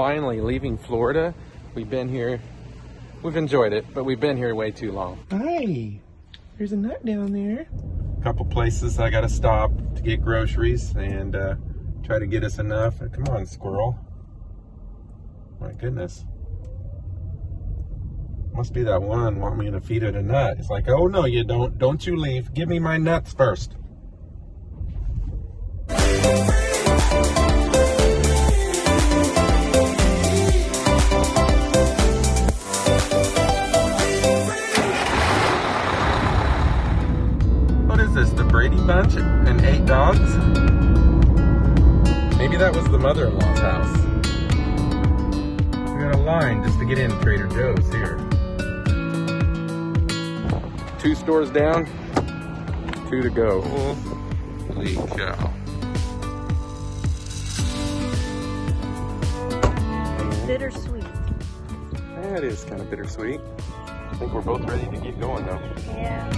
finally leaving Florida. We've been here, we've enjoyed it, but we've been here way too long. Hi, there's a nut down there. A couple places I gotta stop to get groceries and try to get us enough. Come on, squirrel. My goodness. Must be that one want me to feed it a nut. It's like, oh no you don't. Don't you leave. Give me my nuts first. What is this, the Brady Bunch and 8 dogs? Maybe that was the mother-in-law's house. We got a line just to get in Trader Joe's here. 2 stores down, 2 to go. Holy cow. Bittersweet. That is kind of bittersweet. I think we're both ready to get going though. Yeah.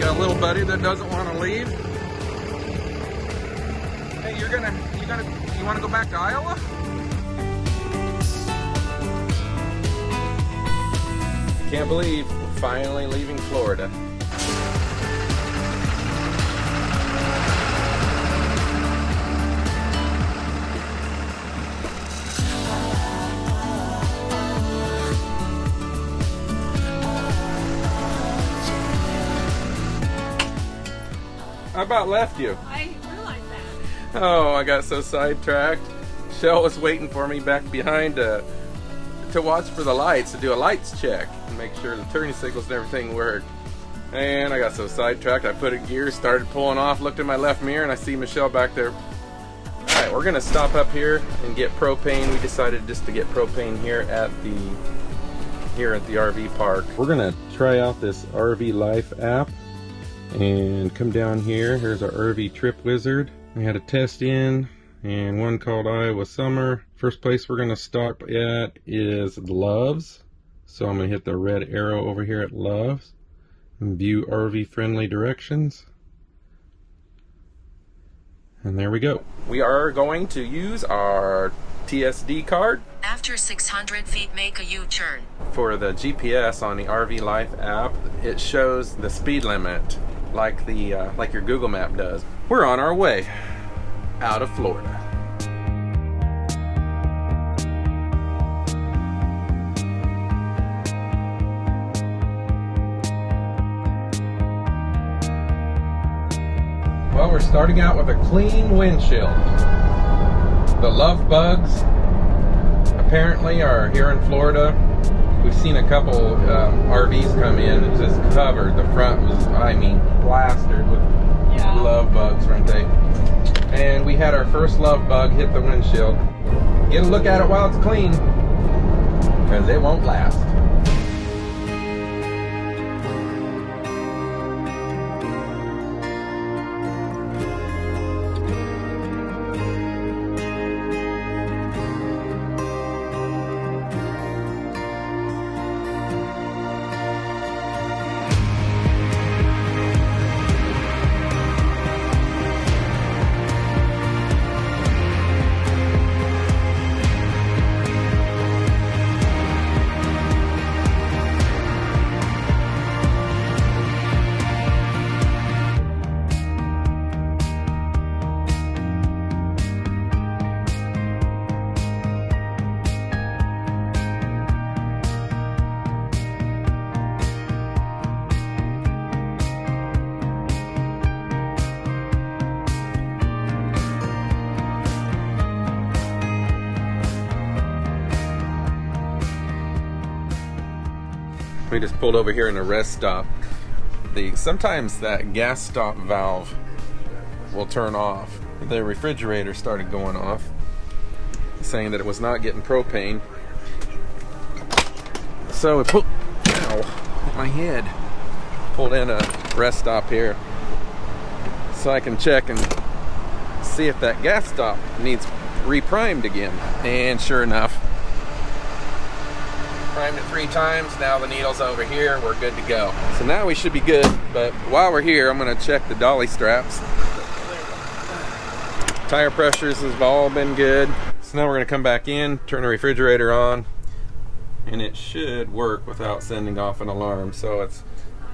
A little buddy that doesn't want to leave. Hey, you want to go back to Iowa? Can't believe we're finally leaving Florida. I about left you. I realized that. Oh, I got so sidetracked. Shell was waiting for me back behind to watch for the lights, to do a lights check and make sure the turning signals and everything worked. And I got so sidetracked, I put in gear, started pulling off, looked in my left mirror, and I see Michelle back there. Alright, we're gonna stop up here and get propane. We decided just to get propane here at the RV park. We're gonna try out this RV Life app and come down here. Here's our RV trip wizard. We had a test in and one called Iowa Summer. First place we're gonna stop at is Love's. So I'm gonna hit the red arrow over here at Love's and view RV friendly directions. And there we go. We are going to use our TSD card. After 600 feet, make a U-turn. For the GPS on the RV Life app, it shows the speed limit like your Google map does. We're on our way out of Florida. Well, we're starting out with a clean windshield. The love bugs apparently are here in Florida. We've seen a couple RVs come in and just covered. The front was, I mean, plastered with love bugs, weren't they? And we had our first love bug hit the windshield. Get a look at it while it's clean, because it won't last. We just pulled over here in a rest stop. Sometimes that gas stop valve will turn off. The refrigerator started going off, saying that it was not getting propane. So we pulled, ow, my head, pulled in a rest stop here so I can check and see if that gas stop needs reprimed again. And sure enough, primed it 3 times. Now the needle's over here. We're good to go. So now we should be good. But while we're here, I'm going to check the dolly straps. Tire pressures have all been good. So now we're going to come back in, turn the refrigerator on, and it should work without sending off an alarm. So it's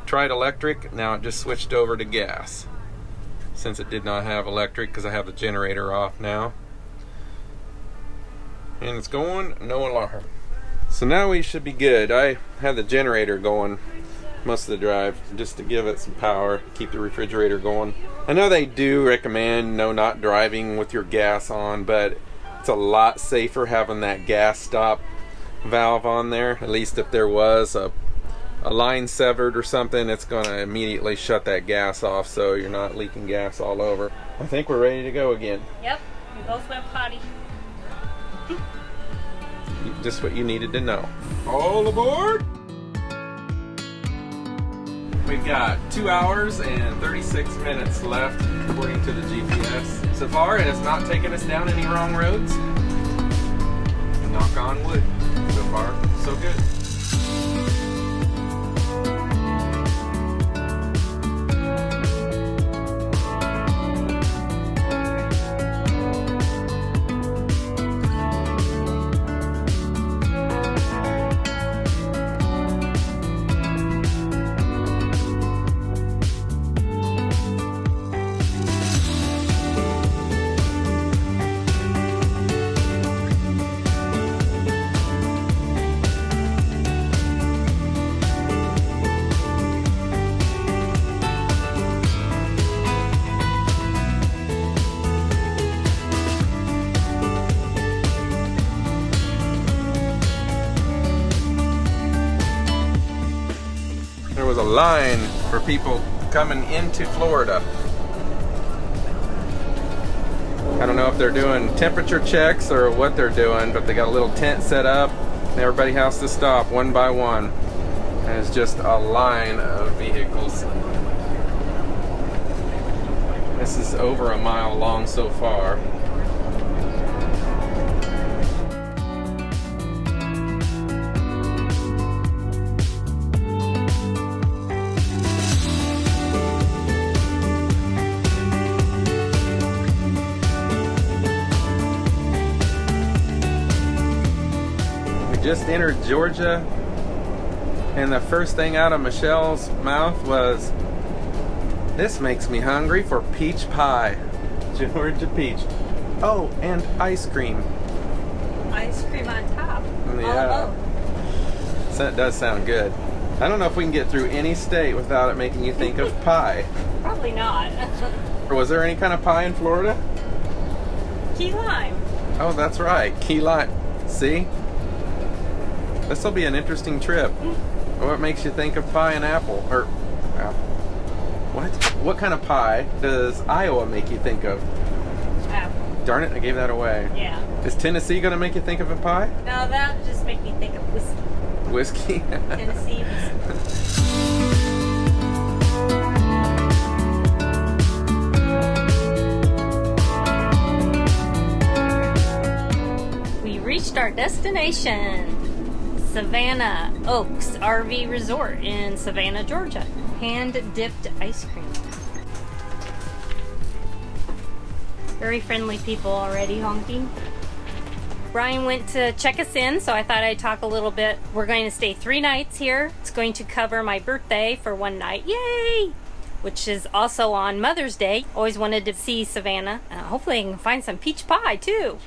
tried electric, now it just switched over to gas, since it did not have electric, because I have the generator off now. And it's going, no alarm. So now we should be good. I had the generator going most of the drive just to give it some power, keep the refrigerator going. I know they do recommend not driving with your gas on, but it's a lot safer having that gas stop valve on there. At least if there was a line severed or something, it's going to immediately shut that gas off, so you're not leaking gas all over. I think we're ready to go again. Yep, we both went potty. Just what you needed to know. All aboard! We've got 2 hours and 36 minutes left according to the GPS. So far, it has not taken us down any wrong roads. Knock on wood. So far, so good. A line for people coming into Florida. I don't know if they're doing temperature checks or what they're doing, but they got a little tent set up and everybody has to stop one by one. And it's just a line of vehicles. This is over a mile long so far. Just entered Georgia, and the first thing out of Michelle's mouth was, "This makes me hungry for peach pie." Georgia peach. Oh, and ice cream. Ice cream on top. Yeah. So that does sound good. I don't know if we can get through any state without it making you think of pie. Probably not. Or was there any kind of pie in Florida? Key lime. Oh, that's right. Key lime. See? This will be an interesting trip. What makes you think of pie and apple? Or what? What kind of pie does Iowa make you think of? Apple. Darn it, I gave that away. Yeah. Is Tennessee going to make you think of a pie? No, that just make me think of whiskey. Whiskey? Tennessee whiskey. We reached our destination. Savannah Oaks RV Resort in Savannah, Georgia. Hand-dipped ice cream. Very friendly people already honking. Brian went to check us in, so I thought I'd talk a little bit. We're going to stay 3 nights here. It's going to cover my birthday for 1 night. Yay! Which is also on Mother's Day. Always wanted to see Savannah. Hopefully I can find some peach pie too.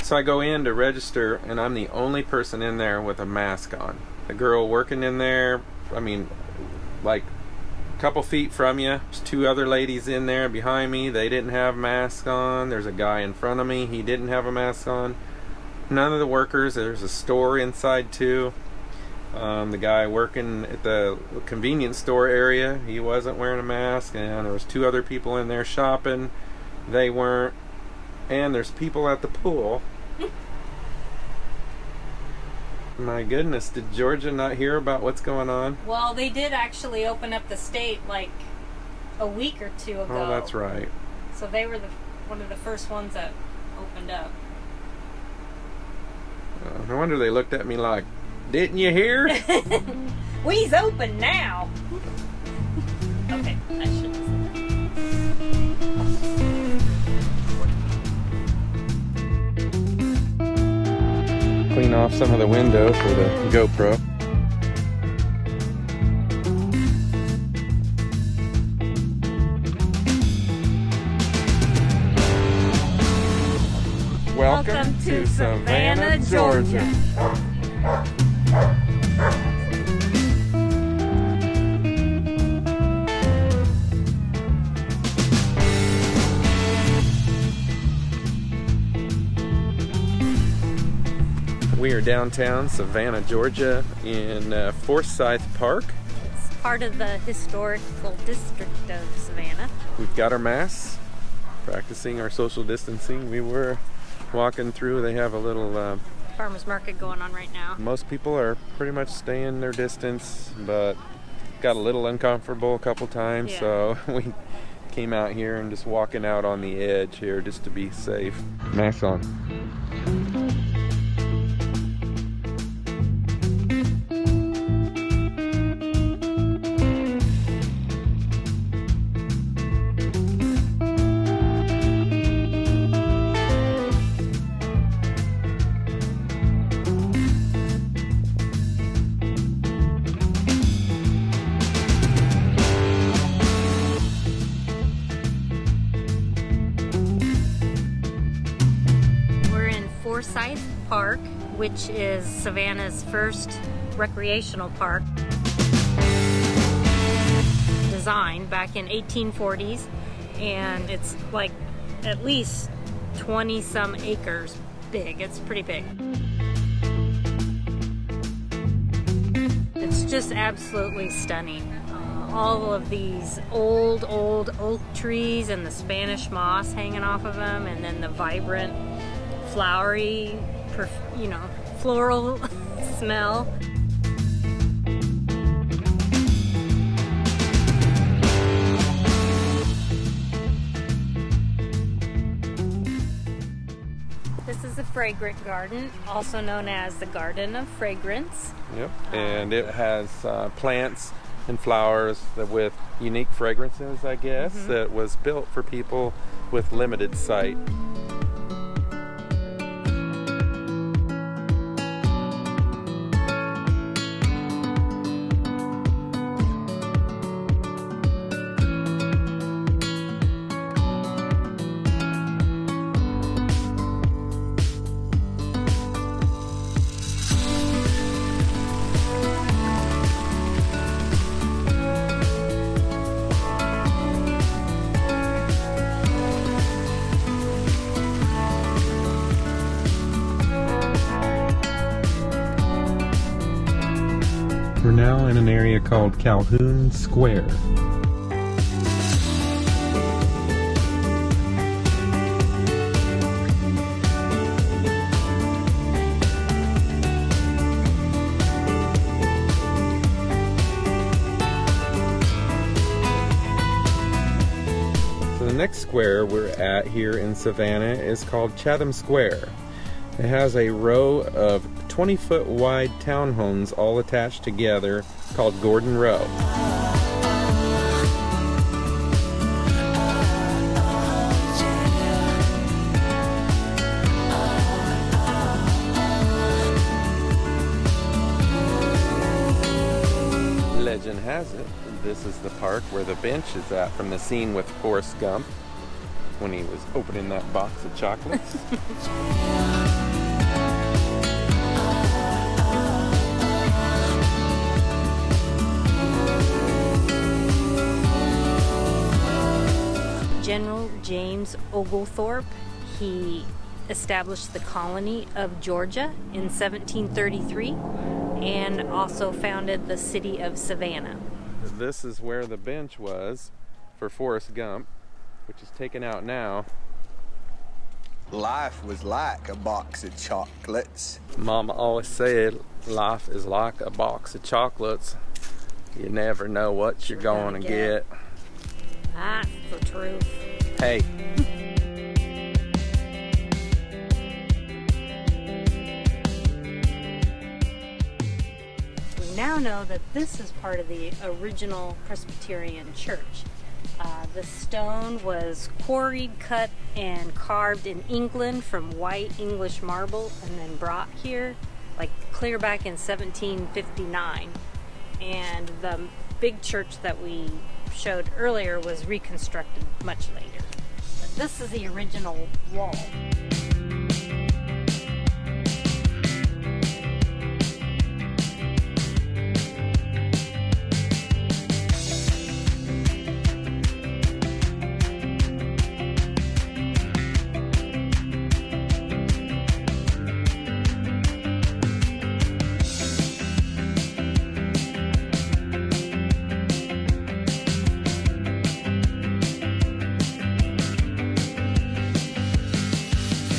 So I go in to register, and I'm the only person in there with a mask on. The girl working in there, I mean, like a couple feet from you, there's 2 other ladies in there behind me. They didn't have masks on. There's a guy in front of me. He didn't have a mask on. None of the workers. There's a store inside too. The guy working at the convenience store area, he wasn't wearing a mask, and there was 2 other people in there shopping. They weren't. And there's people at the pool. My goodness, did Georgia not hear about what's going on? Well, they did actually open up the state like a week or 2 ago. Oh, that's right. So they were one of the first ones that opened up. No wonder they looked at me like, didn't you hear? We's open now. Okay, I shouldn't say that. Clean off some of the window for the GoPro. Welcome to Savannah, Georgia. We are downtown Savannah, Georgia in Forsyth Park. It's part of the historical district of Savannah. We've got our masks, practicing our social distancing. We were walking through. They have a little Farmers market going on right now. most people are pretty much staying their distance, but got a little uncomfortable a couple times, Yeah. so we came out here and just walking out on the edge here just to be safe. Mask on. Forsyth Park, which is Savannah's first recreational park, designed back in 1840s, and it's like at least 20 some acres big. It's pretty big. It's just absolutely stunning. All of these old oak trees and the Spanish moss hanging off of them, and then the vibrant flowery, floral smell. This is a fragrant garden, also known as the Garden of Fragrance. Yep, and it has plants and flowers with unique fragrances, I guess, that was built for people with limited sight. We're now in an area called Calhoun Square. So the next square we're at here in Savannah is called Chatham Square. It has a row of 20-foot wide townhomes all attached together called Gordon Row. Legend has it, this is the park where the bench is at from the scene with Forrest Gump when he was opening that box of chocolates. General James Oglethorpe, he established the colony of Georgia in 1733 and also founded the city of Savannah. This is where the bench was for Forrest Gump, which is taken out now. Life was like a box of chocolates. Mama always said life is like a box of chocolates. You never know what you're going to get. That's the truth. Hey. now know that this is part of the original Presbyterian church. The stone was quarried, cut, and carved in England from white English marble and then brought here, like clear back in 1759. And the big church that we showed earlier was reconstructed much later. But this is the original wall.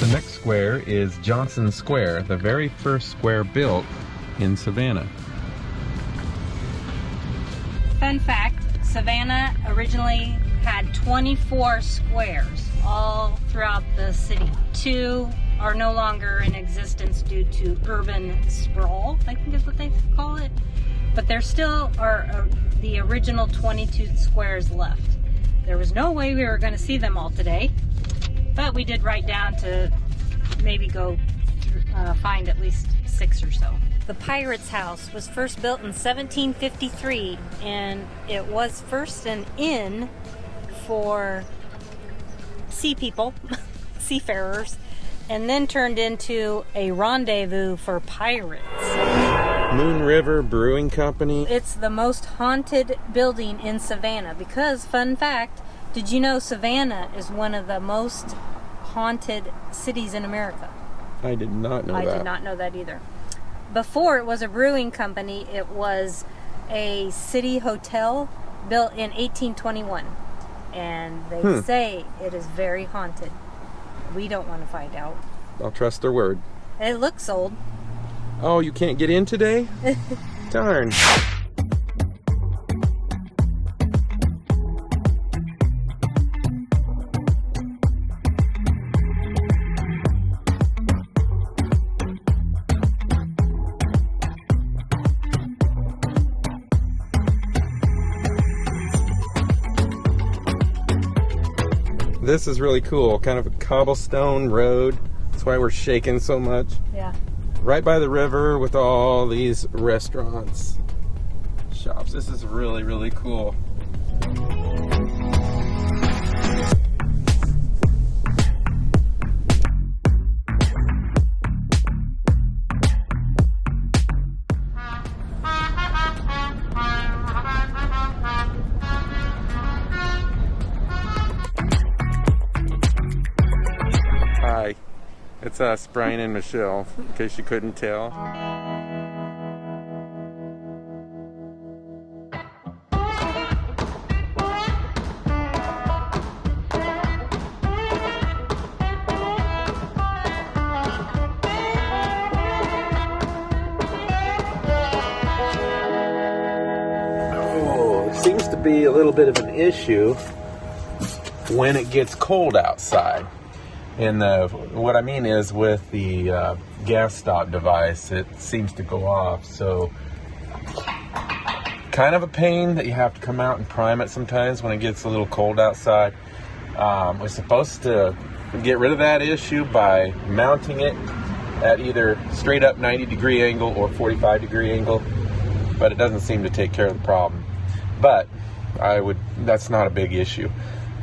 The next square is Johnson Square, the very first square built in Savannah. Fun fact, Savannah originally had 24 squares all throughout the city. 2 are no longer in existence due to urban sprawl, I think is what they call it. But there still are the original 22 squares left. There was no way we were going to see them all today, but we did write down to maybe go find at least 6 or so. The Pirate's House was first built in 1753, and it was first an inn for sea people, seafarers, and then turned into a rendezvous for pirates. Moon River Brewing Company. It's the most haunted building in Savannah because, fun fact, did you know Savannah is one of the most haunted cities in America? I did not know that. I did not know that either. Before it was a brewing company, it was a city hotel built in 1821. And they say it is very haunted. We don't want to find out. I'll trust their word. It looks old. Oh, you can't get in today? Darn. This is really cool, kind of a cobblestone road. That's why we're shaking so much. Yeah. Right by the river with all these restaurants, shops. This is really, really cool. Hi, it's us, Brian and Michelle, in case you couldn't tell. Oh, there seems to be a little bit of an issue when it gets cold outside. And what I mean is with the gas stop device, it seems to go off. So kind of a pain that you have to come out and prime it sometimes when it gets a little cold outside. We're supposed to get rid of that issue by mounting it at either straight up 90-degree angle or 45-degree angle, but it doesn't seem to take care of the problem. But that's not a big issue.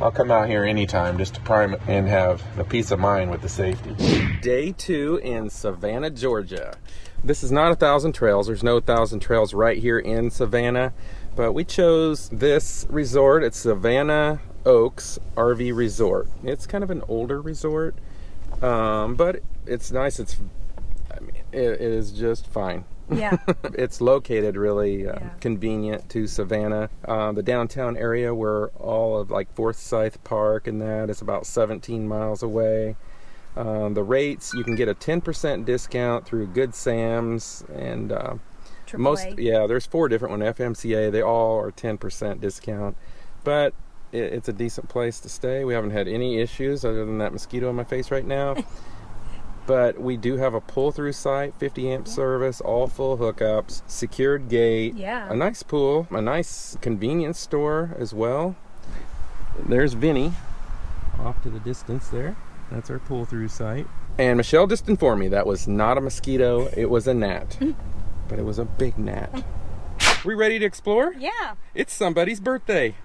I'll come out here anytime just to prime it and have the peace of mind with the safety. Day 2 in Savannah, Georgia. This is not 1,000 Trails. There's no 1,000 Trails right here in Savannah, but we chose this resort. It's Savannah Oaks RV Resort. It's kind of an older resort, but it's nice. It is just fine. Yeah. It's located really convenient to Savannah. The downtown area where all of like Forsyth Park and that is about 17 miles away. The rates, you can get a 10% discount through Good Sam's and there's 4 different ones, FMCA, they all are 10% discount. But it's a decent place to stay. We haven't had any issues other than that mosquito on my face right now. But we do have a pull-through site, 50 amp service, all full hookups, secured gate, a nice pool, a nice convenience store as well. There's Vinny off to the distance there. That's our pull-through site. And Michelle just informed me that was not a mosquito, it was a gnat. But it was a big gnat. We ready to explore? Yeah. It's somebody's birthday.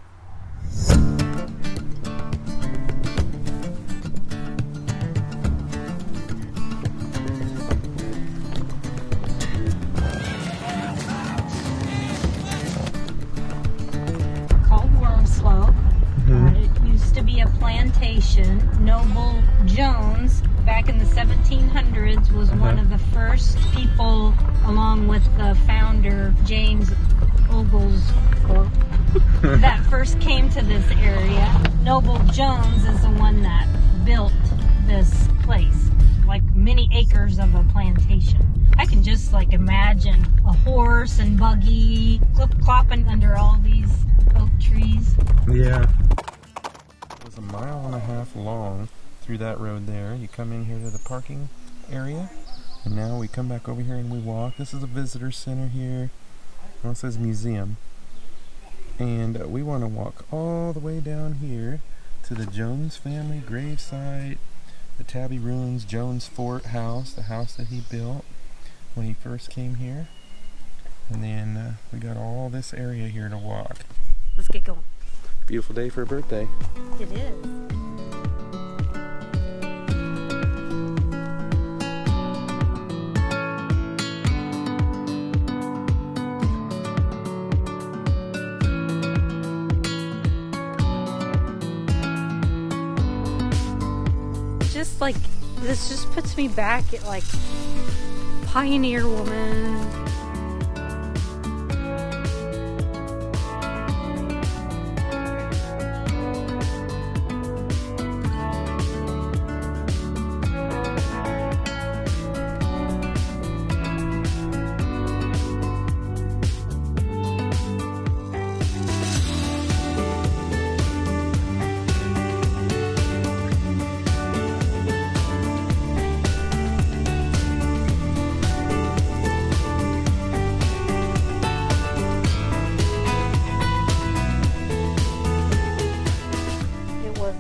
It used to be a plantation. Noble Jones, back in the 1700s, was one of the first people, along with the founder, James Oglesthorpe, that first came to this area. Noble Jones is the one that built this place, like many acres of a plantation. I can just like imagine a horse and buggy clip-clopping under all these oak trees. Yeah. It was a mile and a half long through that road there. You come in here to the parking area, and now we come back over here and we walk. This is a visitor center here. Well, it says museum. And we want to walk all the way down here to the Jones family gravesite, the Tybee ruins, Jones Fort house, the house that he built when he first came here. And then we got all this area here to walk. Let's get going. Beautiful day for a birthday. It is. Just like, this just puts me back at like pioneer woman.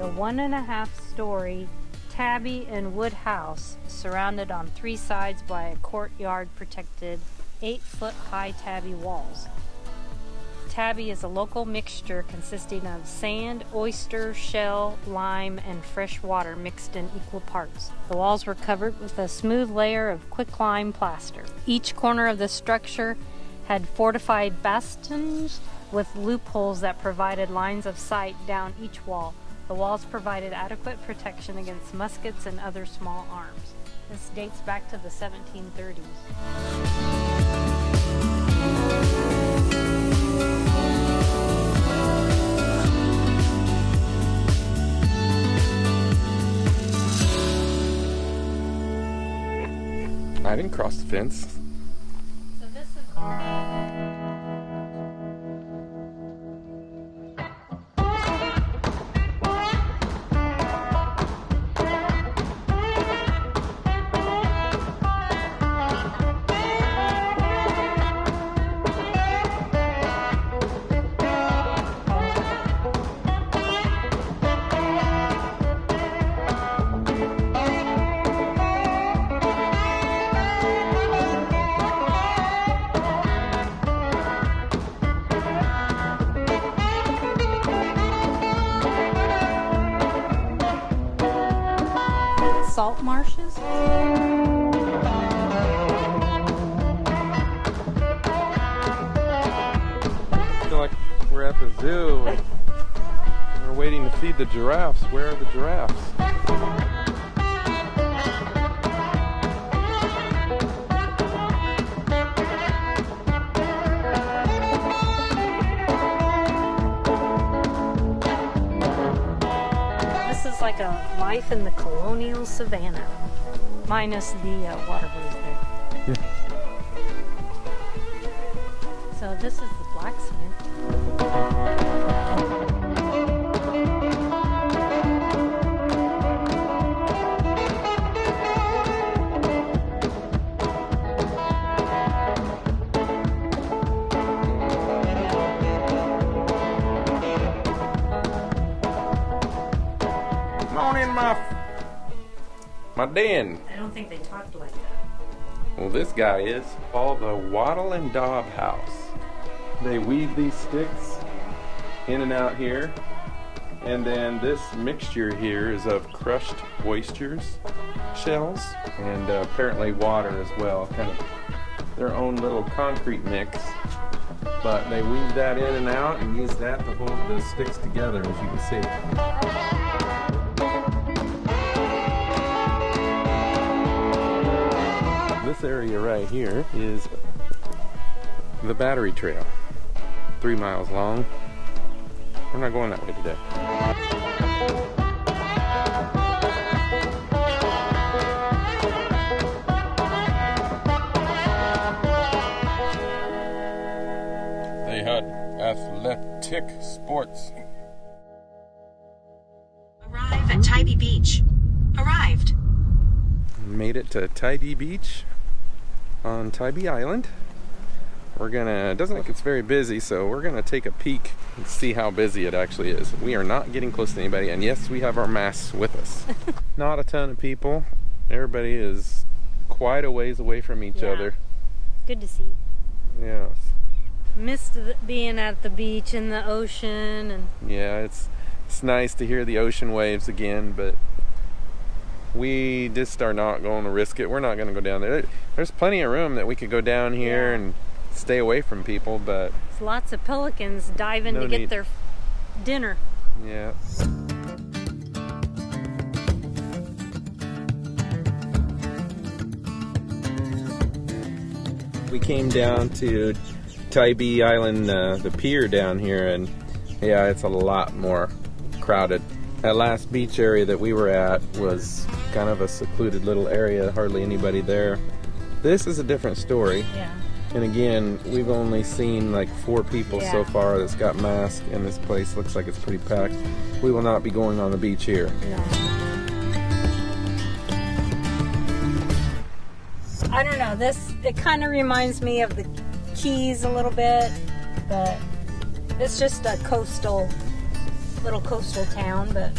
A 1.5-story tabby and wood house surrounded on 3 sides by a courtyard protected 8-foot-high tabby walls. Tabby is a local mixture consisting of sand, oyster, shell, lime, and fresh water mixed in equal parts. The walls were covered with a smooth layer of quicklime plaster. Each corner of the structure had fortified bastions with loopholes that provided lines of sight down each wall. The walls provided adequate protection against muskets and other small arms. This dates back to the 1730s. I didn't cross the fence. So this is... salt marshes. I feel like we're at the zoo. We're waiting to feed the giraffes. Where are the giraffes? Like a life in the colonial Savannah, minus the water hose there. Yeah. So this is the blacksmith. Dan. I don't think they talked like that. Well, this guy is called the Wattle and Daub House. They weave these sticks in and out here. And then this mixture here is of crushed oysters, shells, and apparently water as well. Kind of their own little concrete mix. But they weave that in and out and use that to hold the sticks together, as you can see. This area right here is the Battery Trail. 3 miles long. We're not going that way today. They had athletic sports. Arrive at Tybee Beach. Arrived. Made it to Tybee Beach on Tybee Island. We're gonna, it doesn't look it's very busy, so we're gonna take a peek and see how busy it actually is. We are not getting close to anybody, and yes, we have our masks with us. Not a ton of people. Everybody is quite a ways away from each other. Good to see. Yes. Missed being at the beach and the ocean, and Yeah, it's nice to hear the ocean waves again, but we just are not going to risk it. We're not going to go down there. There's plenty of room that we could go down here and stay away from people, but there's lots of pelicans diving to get their dinner. Yeah. We came down to Tybee Island, the pier down here, and yeah, it's a lot more crowded. That last beach area that we were at was kind of a secluded little area, hardly anybody there. This is a different story. Yeah. And again, we've only seen like 4 people so far that's got masks, and this place looks like it's pretty packed. We will not be going on the beach here. No. I don't know, it kind of reminds me of the Keys a little bit, but it's just a little coastal town, but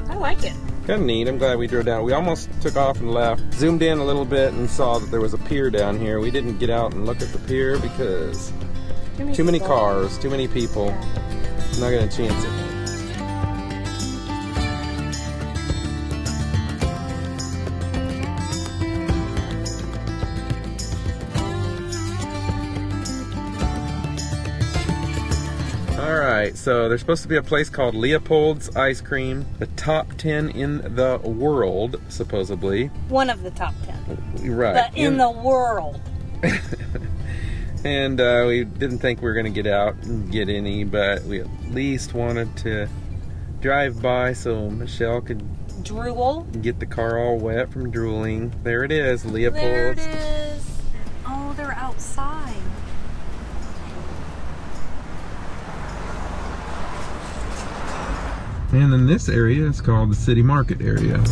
I like it. Kind of neat. I'm glad we drove down. We almost took off and left. Zoomed in a little bit and saw that there was a pier down here. We didn't get out and look at the pier because too many cars, too many people. I'm not going to chance it. Alright, so there's supposed to be a place called Leopold's Ice Cream, the top 10 in the world, supposedly. One of the top 10. Right. But in the world. And we didn't think we were going to get out and get any, but we at least wanted to drive by so Michelle could drool. Get the car all wet from drooling. There it is, Leopold's. There it is. Oh, they're outside. And then this area is called the City Market area.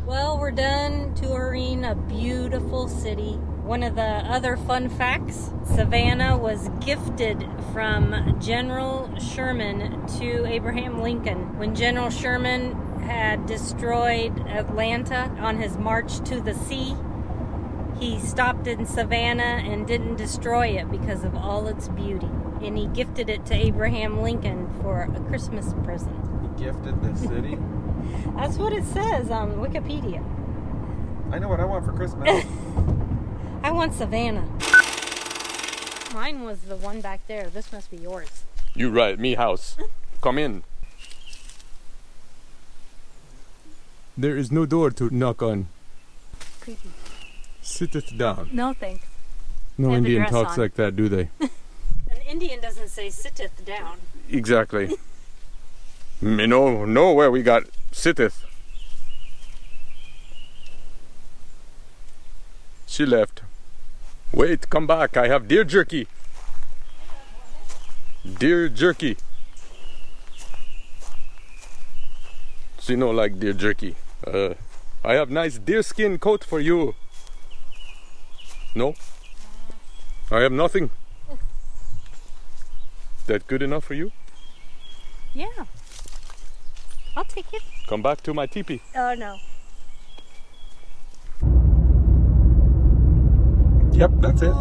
Well, we're done touring a beautiful city. One of the other fun facts, Savannah was gifted from General Sherman to Abraham Lincoln. When General Sherman had destroyed Atlanta on his march to the sea, he stopped in Savannah and didn't destroy it because of all its beauty. And he gifted it to Abraham Lincoln for a Christmas present. He gifted the city? That's what it says on Wikipedia. I know what I want for Christmas. I want Savannah. Mine was the one back there. This must be yours. You right, me house. Come in. There is no door to knock on. Creepy. Sitteth down. No thanks. No Indian dress talks on. like that, do they? An Indian doesn't say sitteth down. Exactly. Me know where we got sitteth. She left. Wait, come back. I have deer jerky. Deer jerky. She no like deer jerky. I have nice deer skin coat for you. No? I have nothing. That good enough for you? Yeah. I'll take it. Come back to my teepee. Oh, no. Yep, that's it.